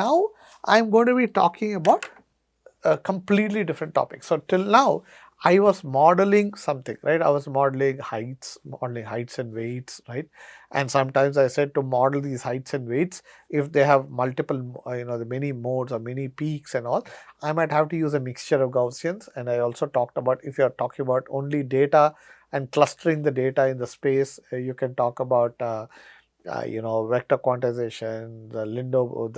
now I'm going to be talking about a completely different topic. So till now I was modeling something, right? I was modeling heights and weights, right? And sometimes I said to model these heights and weights, if they have multiple, the many modes or many peaks and all, I might have to use a mixture of Gaussians. And I also talked about, if you are talking about only data and clustering the data in the space, you can talk about vector quantization,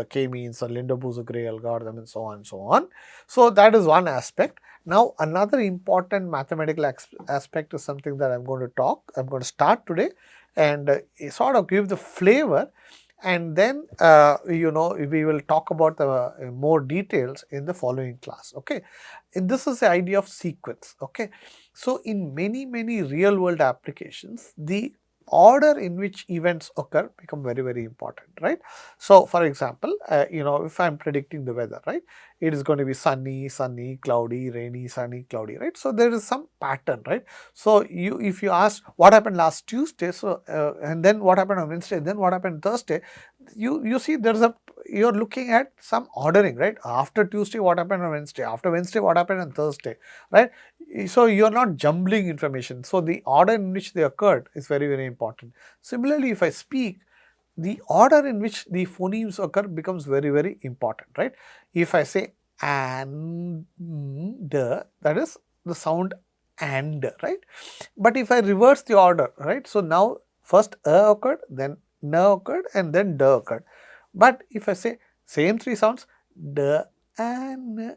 the k-means, the Lindo-Buzugray algorithm, and so on and so on. So that is one aspect. Now another important mathematical aspect is something that I'm going to start today, and sort of give the flavor, and then we will talk about the more details in the following class. Okay, and this is the idea of sequence. Okay, so in many real world applications, the order in which events occur become very important, right? So for example, if I'm predicting the weather, right, it is going to be sunny, cloudy, rainy, sunny, cloudy, right? So there is some pattern, right? So if you ask what happened last Tuesday, so and then what happened on Wednesday, then what happened Thursday, you see you're looking at some ordering, right? After Tuesday, what happened on Wednesday? After Wednesday, what happened on Thursday, right? So you're not jumbling information. So the order in which they occurred is very important. Similarly, if I speak, the order in which the phonemes occur becomes very important, right? If I say and, that is the sound and, right? But if I reverse the order, right? So now first occurred, then n occurred, and then d occurred. But if I say same three sounds, d and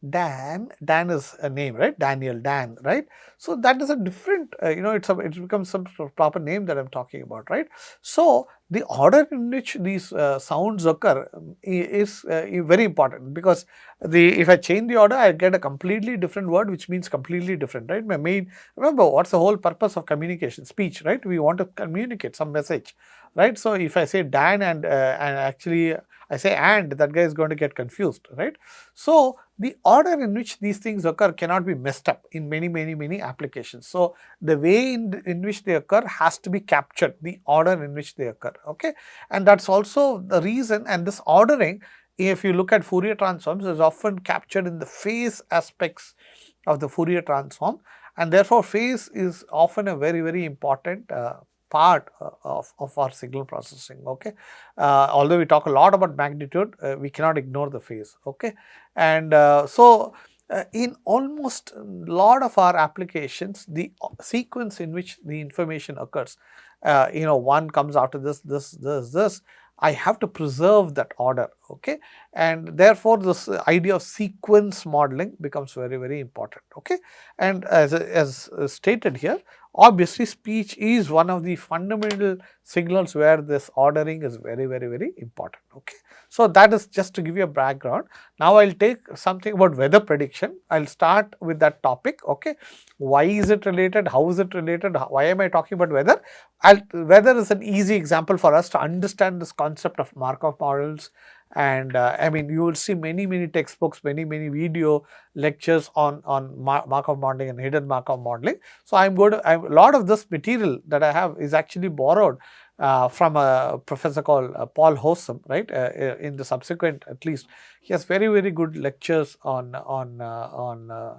Dan is a name, right? Daniel, Dan, right? So that is a different, it becomes some sort of proper name that I'm talking about, right? So the order in which these sounds occur is very important, because if I change the order, I get a completely different word, which means completely different, right? Remember, what's the whole purpose of communication? Speech, right? We want to communicate some message, right? So if I say Dan and actually I say and, that guy is going to get confused, right? So the order in which these things occur cannot be messed up in many applications. So the way in which they occur has to be captured, the order in which they occur, okay? And that's also the reason, and this ordering, if you look at Fourier transforms, is often captured in the phase aspects of the Fourier transform, and therefore phase is often a very important part of our signal processing, okay? Although we talk a lot about magnitude, we cannot ignore the phase, okay? And in almost a lot of our applications, the sequence in which the information occurs, one comes after this, I have to preserve that order, okay? And therefore, this idea of sequence modeling becomes very important, okay? And as stated here, obviously speech is one of the fundamental signals where this ordering is very important, okay? So that is just to give you a background. Now I'll take something about weather prediction. I'll start with that topic, okay? Why is it related? How is it related? Why am I talking about weather? Weather is an easy example for us to understand this concept of Markov models. And I mean, you will see many textbooks, many video lectures on Markov modeling and hidden Markov modeling. So a lot of this material that I have is actually borrowed from a professor called Paul Hosum, right? In the subsequent, at least, he has very good lectures on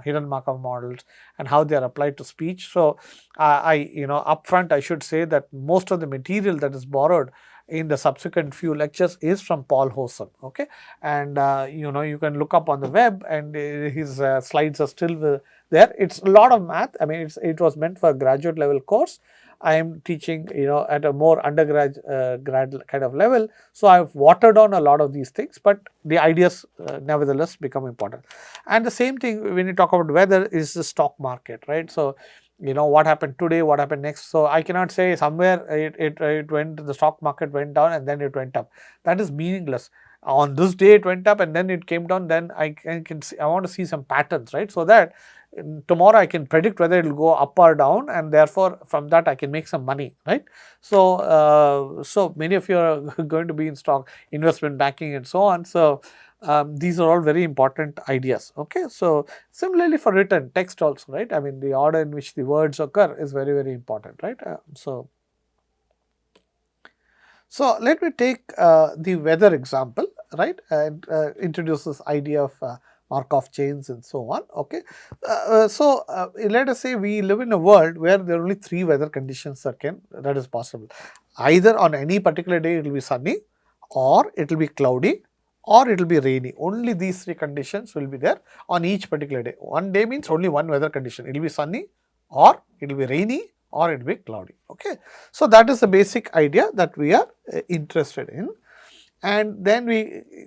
hidden Markov models and how they are applied to speech. So upfront I should say that most of the material that is borrowed in the subsequent few lectures is from Paul Hosum, okay? And you can look up on the web, and his slides are still there. It's a lot of math. I mean, it was meant for a graduate level course. I am teaching, at a more undergrad grad kind of level. So I've watered down a lot of these things, but the ideas nevertheless become important. And the same thing when you talk about weather is the stock market, right? So what happened today, what happened next. So I cannot say somewhere it went, the stock market went down and then it went up. That is meaningless. On this day it went up and then it came down. Then I can see, I want to see some patterns, right? So that tomorrow I can predict whether it will go up or down, and therefore from that I can make some money, right? So so many of you are going to be in stock investment banking and so on. So these are all very important ideas, okay? So similarly for written text also, right? I mean, the order in which the words occur is very important, right? So let me take the weather example. right, and introduces idea of Markov chains and so on. Okay, let us say we live in a world where there are only 3 weather conditions that is possible. Either on any particular day it will be sunny, or it will be cloudy, or it will be rainy. Only these 3 conditions will be there on each particular day. One day means only one weather condition. It will be sunny, or it will be rainy, or it will be cloudy. Okay, so that is the basic idea that we are interested in. And then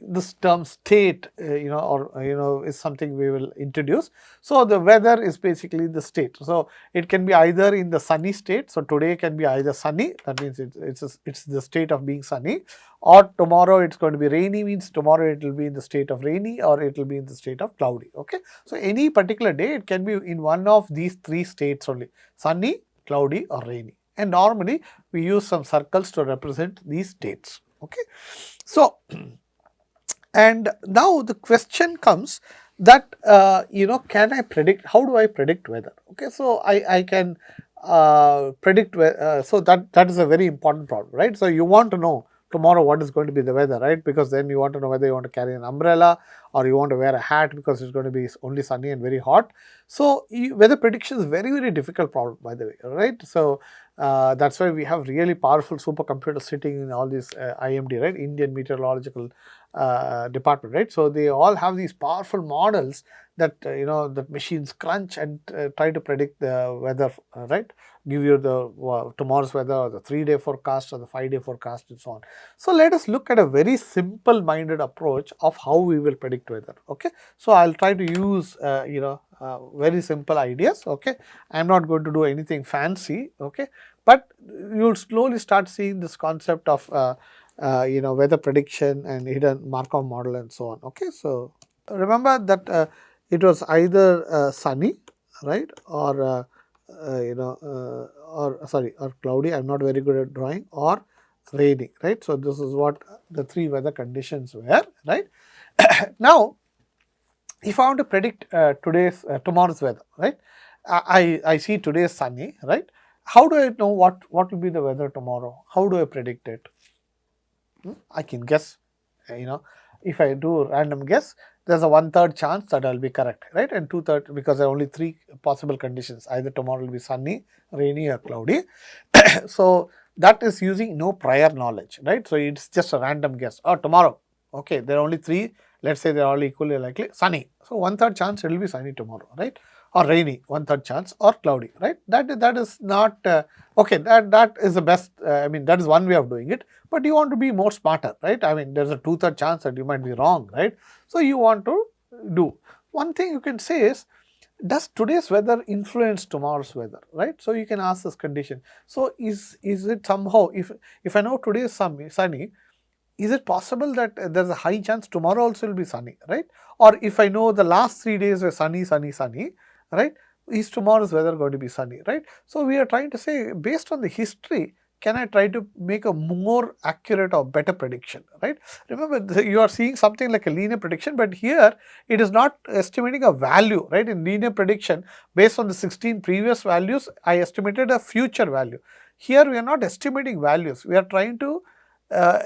this term state, is something we will introduce. So the weather is basically the state. So it can be either in the sunny state. So today can be either sunny, that means it's the state of being sunny, or tomorrow it's going to be rainy, means tomorrow it will be in the state of rainy, or it will be in the state of cloudy. Okay, so any particular day it can be in one of these 3 states only: sunny, cloudy, or rainy. And normally we use some circles to represent these states. Okay, so and now the question comes that can I predict? How do I predict weather? Okay, so I can predict. So that is a very important problem, right? So you want to know tomorrow what is going to be the weather, right? Because then you want to know whether you want to carry an umbrella or you want to wear a hat because it's going to be only sunny and very hot. So weather prediction is very difficult problem, by the way, right? So that's why we have really powerful supercomputers sitting in all these IMD, right? Indian Meteorological Department, right? So they all have these powerful models that that machines crunch and try to predict the weather, right? Give you the tomorrow's weather, or the 3-day forecast, or the 5-day forecast, and so on. So let us look at a very simple-minded approach of how we will predict weather. Okay, so I'll try to use very simple ideas. Okay, I'm not going to do anything fancy. Okay, but you'll slowly start seeing this concept of weather prediction and hidden Markov model and so on. Okay, so remember that it was either sunny, right, or or cloudy. I'm not very good at drawing, or rainy, right? So this is what the 3 weather conditions were, right? Now, if I want to predict tomorrow's weather, right? I see today is sunny, right? How do I know what will be the weather tomorrow? How do I predict it? I can guess, if I do a random guess, there's a 1/3 chance that I'll be correct, right? And 2/3, because there are only 3 possible conditions, either tomorrow will be sunny, rainy, or cloudy. So that is using no prior knowledge, right? So it's just a random guess. Oh, tomorrow, okay, there are only 3, let's say they're all equally likely, sunny. So 1/3 chance it will be sunny tomorrow, right? Or rainy, 1/3 chance, or cloudy, right? That is not okay. That is the best. That is one way of doing it. But you want to be more smarter, right? There's a 2/3 chance that you might be wrong, right? So you want to do one thing. You can say is, does today's weather influence tomorrow's weather, right? So you can ask this condition. So is it somehow, if I know today is sunny, is it possible that there's a high chance tomorrow also will be sunny, right? Or if I know the last 3 days were sunny, right? Is tomorrow's weather going to be sunny, right? So we are trying to say, based on the history, can I try to make a more accurate or better prediction, right? Remember, you are seeing something like a linear prediction, but here it is not estimating a value, right? In linear prediction, based on the 16 previous values, I estimated a future value. Here we are not estimating values. We are trying to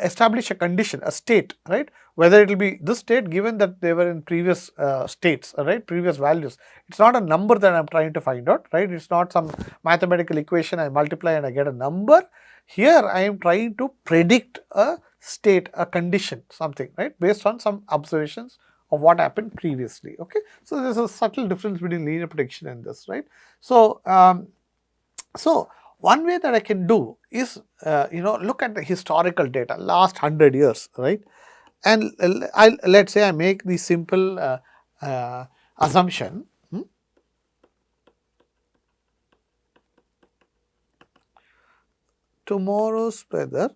establish a condition, a state, right? Whether it will be this state given that they were in previous states, right? Previous values. It's not a number that I'm trying to find out, right? It's not some mathematical equation I multiply and I get a number. Here I am trying to predict a state, a condition, something, right? Based on some observations of what happened previously. Okay, so there's a subtle difference between linear prediction and this, right? So one way that I can do is, look at the historical data, last 100 years, right? And let's say I make the simple assumption. Tomorrow's weather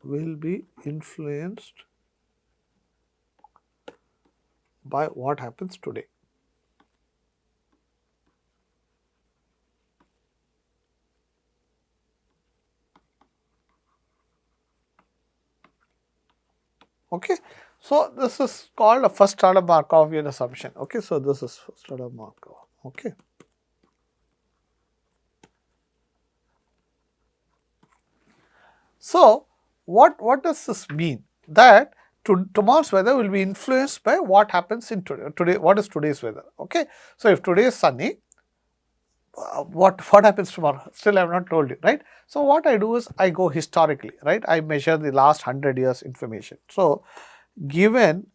will be influenced by what happens today. Okay, so this is called a first order Markovian assumption. Okay, so this is first order Markov. Okay. So, what does this mean? That tomorrow's weather will be influenced by what happens in today. What is today's weather? Okay. So, if today is sunny, what happens tomorrow? Still I have not told you, right? So, what I do is I go historically, right? I measure the last 100 years information. So, given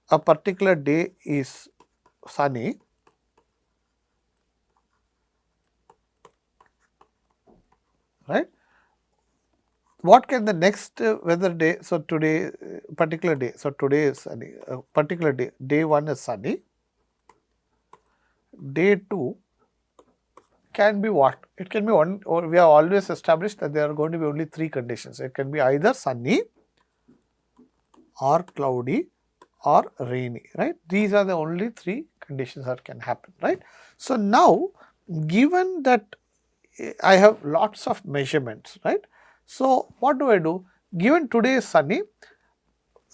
a particular day is sunny, right? What can the next weather day? So, today particular day. So, today is sunny. Particular day. Day 1 is sunny. Day 2 can be what? It can be one. Or we have always established that there are going to be only 3 conditions. It can be either sunny, or cloudy, or rainy, right? These are the only 3 conditions that can happen, right? So, now given that I have lots of measurements, right? So, what do I do? Given today is sunny,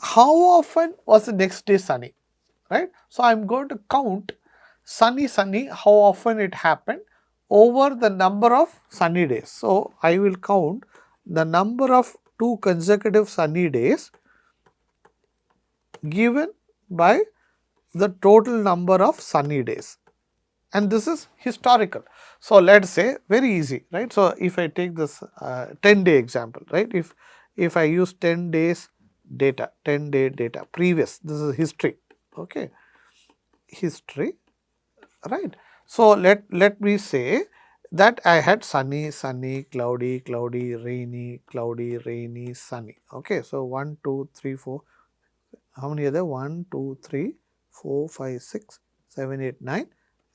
how often was the next day sunny, right? So, I am going to count sunny, how often it happened over the number of sunny days. So, I will count the number of 2 consecutive sunny days given by the total number of sunny days, and this is historical. So, let us say very easy, right. So, if I take this 10-day example, right, if I use 10 days data, 10-day data previous, this is history, okay, history, right. So, let me say that I had sunny, cloudy, cloudy, rainy, sunny, okay. So, 1, 2, 3, 4, how many are there? 1, 2, 3, 4, 5, 6, 7, 8, 9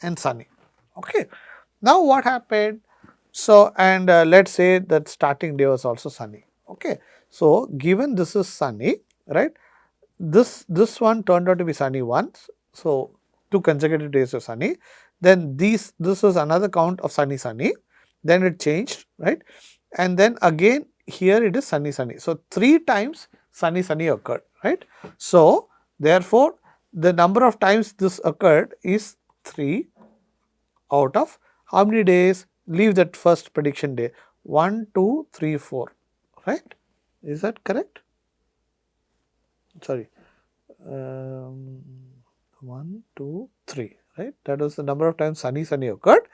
and sunny, okay. Now, what happened? So, and let us say that starting day was also sunny, okay. So, given this is sunny, right, this one turned out to be sunny once. So, 2 consecutive days of sunny, then this was another count of sunny, then it changed, right, and then again here it is sunny. So, 3 times sunny occurred, right. So, therefore, the number of times this occurred is 3 out of how many days? Leave that first prediction day, 1, 2, 3, 4, right. Is that correct? Sorry, 1, 2, 3, right. That was the number of times sunny occurred,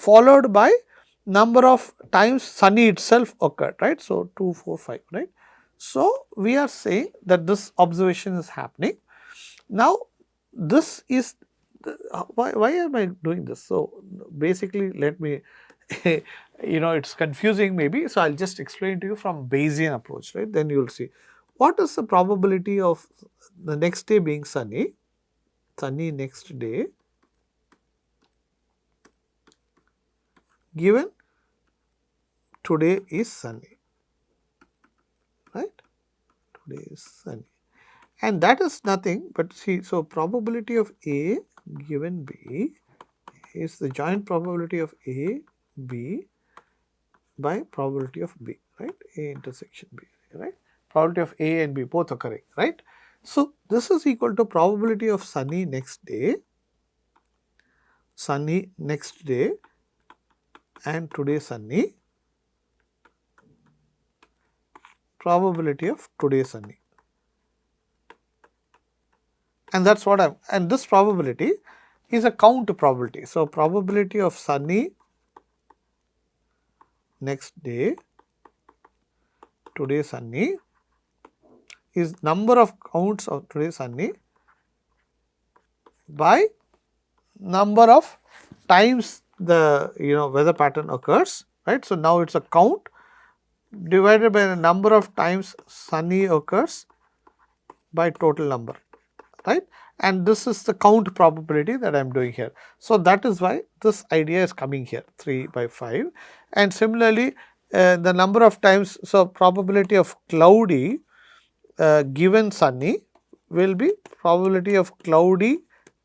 followed by number of times sunny itself occurred, right. So, 2, 4, 5, right. So, we are saying that this observation is happening. Now, this is why am I doing this? So, basically let me it is confusing maybe. So, I will just explain to you from Bayesian approach, right. Then you will see what is the probability of the next day being sunny next day given today is sunny, right, today is sunny, and that is nothing but see. So, probability of A given B is the joint probability of A, B by probability of B, right, A intersection B, right, probability of A and B both occurring, right. So, this is equal to probability of sunny next day and today sunny, probability of today sunny, and that is what I am, and this probability is a count probability. So, probability of sunny next day, today sunny is number of counts of today sunny by number of times the weather pattern occurs, right. So, now it is a count divided by the number of times sunny occurs by total number, right, and this is the count probability that I am doing here. So, that is why this idea is coming here 3 by 5, and similarly the number of times. So, probability of cloudy given sunny will be probability of cloudy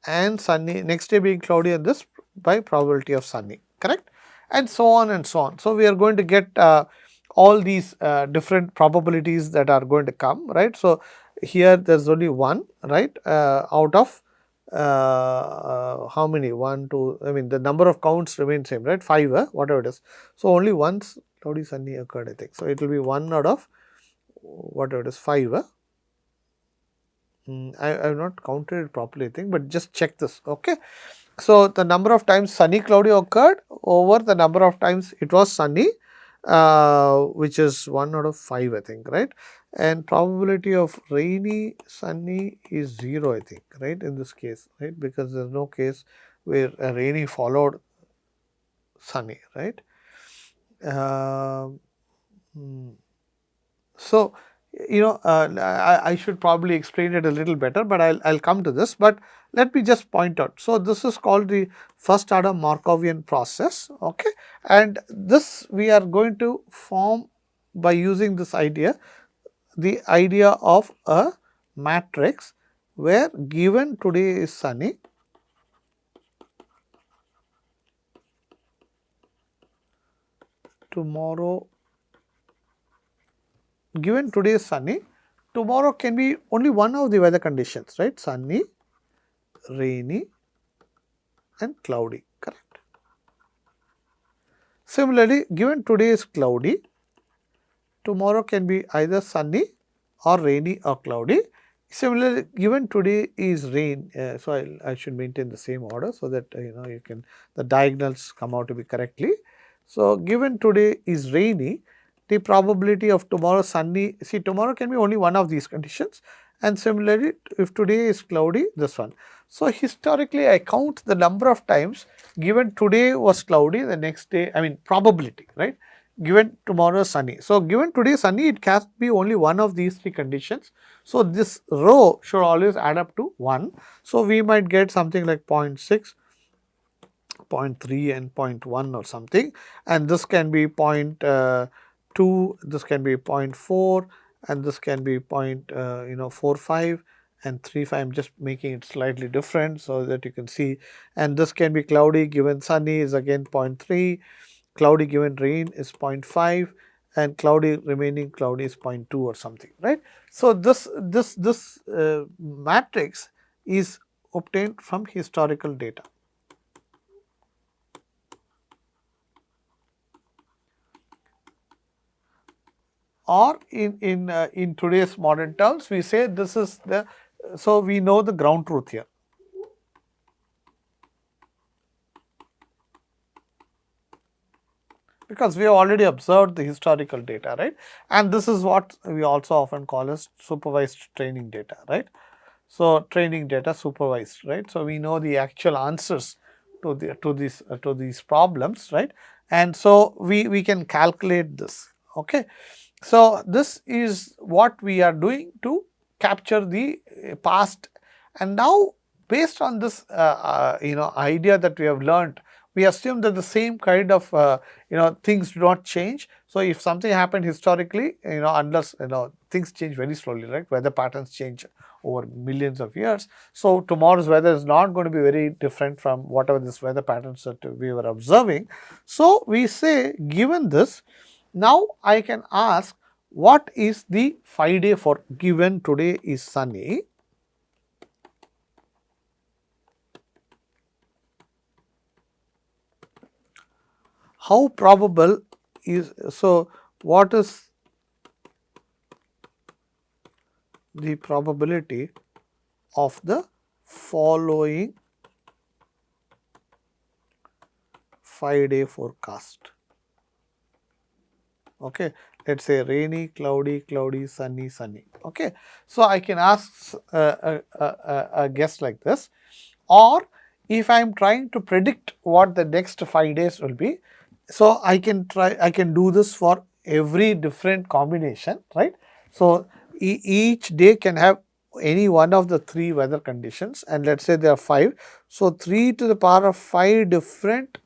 and sunny next day being cloudy and this by probability of sunny, correct, and so on and so on. So, we are going to get all these different probabilities that are going to come, right. So, here there is only one, right, out of how many? 1, 2, I mean the number of counts remain same, right? 5, whatever it is. So only once cloudy sunny occurred, I think. So it will be 1 out of whatever it is, 5. I have not counted it properly, I think, but just check this, okay. So the number of times sunny cloudy occurred over the number of times it was sunny, which is 1 out of 5, I think, right. And probability of rainy sunny is 0, I think, right, in this case, right, because there is no case where a rainy followed sunny, right. Uh, hmm. So, I should probably explain it a little better, but I'll come to this. But let me just point out. So, this is called the first order Markovian process, okay, and this we are going to form by using this idea, the idea of a matrix where given today is sunny, tomorrow, given today is sunny, tomorrow can be only one of the weather conditions, right, sunny, rainy and cloudy, correct. Similarly, given today is cloudy, tomorrow can be either sunny or rainy or cloudy. Similarly, given today is rain, so I should maintain the same order so that you can, the diagonals come out to be correctly. So, given today is rainy, the probability of tomorrow sunny, see tomorrow can be only one of these conditions, and similarly if today is cloudy, this one. So, historically I count the number of times given today was cloudy, the next day, I mean probability, right, given tomorrow sunny. So, given today sunny, it can be only one of these 3 conditions. So, this row should always add up to 1. So, we might get something like 0.6, 0.3 and 0.1 or something, and this can be 0.2, this can be 0.4 and this can be 0.45 and 3.5. I am just making it slightly different so that you can see, and this can be cloudy given sunny is again 0.3, cloudy given rain is 0.5 and cloudy remaining cloudy is 0.2 or something, right. So, this matrix is obtained from historical data. Or in today's modern terms, we say this is the, so we know the ground truth here. Because we have already observed the historical data, right, and this is what we also often call as supervised training data, right. So, training data supervised, right. So, we know the actual answers to these problems, right, and so we can calculate this, okay. So, this is what we are doing to capture the past, and now based on this idea that we have learned, we assume that the same kind of things do not change. So, if something happened historically, unless things change very slowly, right, weather patterns change over millions of years. So, tomorrow's weather is not going to be very different from whatever this weather patterns that we were observing. So, we say given this, now I can ask what is the 5-day for given today is sunny. How probable is, so what is the probability of the following 5-day forecast? Okay, let us say rainy, cloudy, cloudy, sunny, sunny. Okay, so I can ask a guess like this, or if I am trying to predict what the next 5 days will be, so I can do this for every different combination, right. So, each day can have any one of the 3 weather conditions, and let us say there are 5. So, 3 to the power of 5 different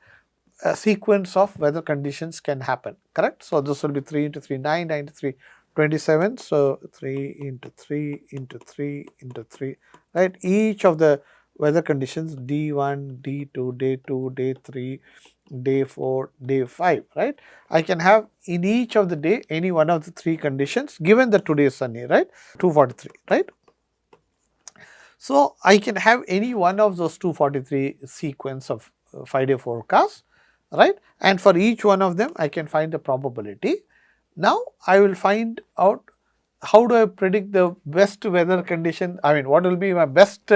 sequence of weather conditions can happen, correct. So, this will be 3 into 3, 9, 9 into 3, 27. So, 3 into 3 into 3 into 3, right. Each of the weather conditions D1, D2, day 2, day 3, day 4, day 5, right. I can have in each of the day any one of the 3 conditions given that today is sunny, right, 243, right. So, I can have any one of those 243 sequence of 5-day forecast, right, and for each one of them I can find the probability. Now, I will find out how do I predict the best weather condition, I mean what will be my best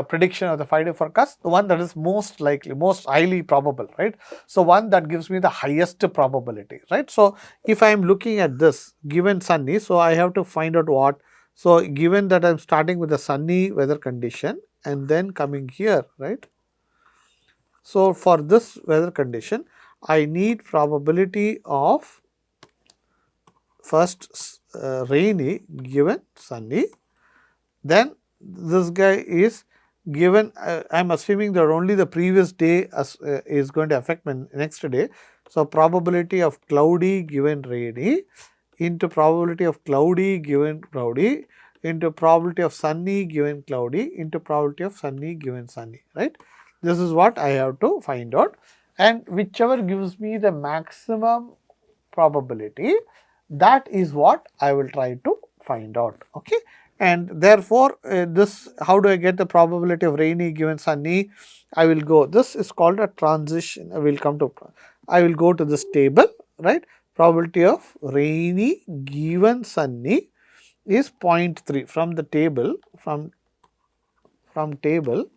prediction of the 5-day forecast, the one that is most likely, most highly probable, right. So, one that gives me the highest probability, right. So, if I am looking at this given sunny, so I have to find out what. So, given that I am starting with a sunny weather condition and then coming here, right. So, for this weather condition, I need probability of first rainy given sunny, then this guy is given, I am assuming that only the previous day is going to affect my next day. So, probability of cloudy given rainy into probability of cloudy given cloudy into probability of sunny given cloudy into probability of sunny given sunny, right. This is what I have to find out, and whichever gives me the maximum probability, that is what I will try to find out. Okay. And therefore, this, how do I get the probability of rainy given sunny? I will go, this is called a transition, I will come to, I will go to this table, right. Probability of rainy given sunny is 0.3 from the table, from table,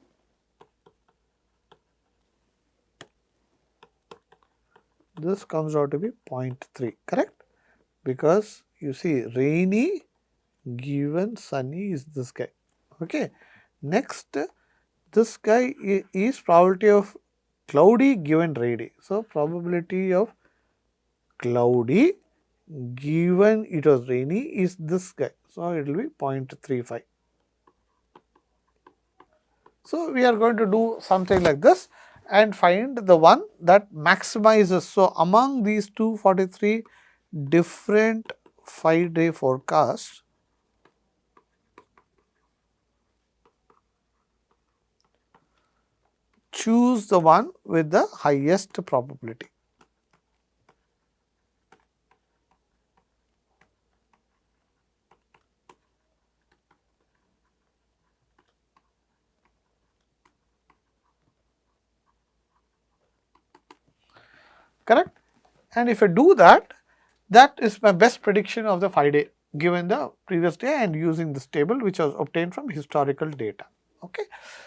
this comes out to be 0.3, correct, because you see rainy given sunny is this guy. Okay. Next, this guy is probability of cloudy given rainy. So, probability of cloudy given it was rainy is this guy. So, it will be 0.35. So, we are going to do something like this and find the one that maximizes. So, among these 243 different 5-day forecasts, choose the one with the highest probability. Correct? And if I do that, that is my best prediction of the 5-day given the previous day and using this table which was obtained from historical data. Okay.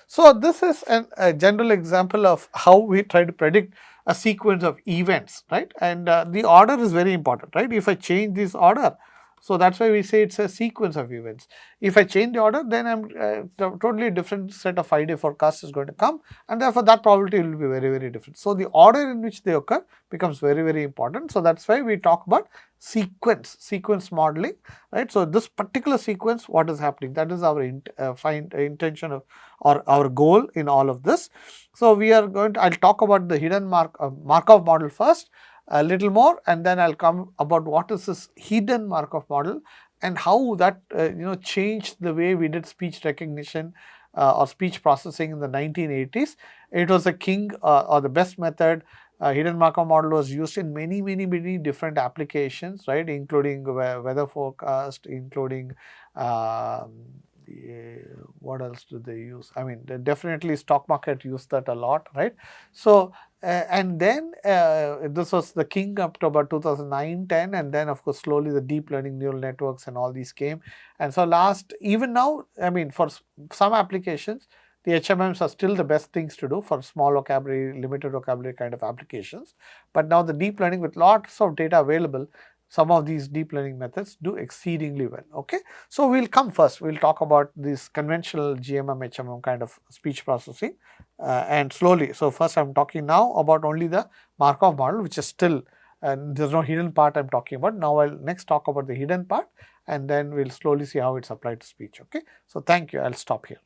So, this is a general example of how we try to predict a sequence of events, right, and the order is very important, right. If I change this order, so that is why we say it is a sequence of events. If I change the order, then I am totally different set of 5-day forecast is going to come, and therefore, that probability will be very, very different. So, the order in which they occur becomes very, very important. So, that is why we talk about sequence modeling, right. So, this particular sequence, what is happening, that is our intention of, or our goal in all of this. So, we are going to, I will talk about the hidden Markov model first a little more, and then I will come about what is this hidden Markov model and how that changed the way we did speech recognition or speech processing in the 1980s. It was a king or the best method. Hidden Markov model was used in many different applications, right, including weather forecast, including what else do they use? I mean, definitely stock market used that a lot, right. So, and then this was the king up to about 2009-10, and then of course slowly the deep learning neural networks and all these came. And so, even now, I mean, for some applications, the HMMs are still the best things to do for small vocabulary, limited vocabulary kind of applications. But now the deep learning with lots of data available, some of these deep learning methods do exceedingly well. Okay. So, we will come first, we will talk about this conventional GMM, HMM kind of speech processing and slowly. So, first I am talking now about only the Markov model, which is still, there is no hidden part I am talking about. Now, I will next talk about the hidden part, and then we will slowly see how it is applied to speech. Okay. So, thank you, I will stop here.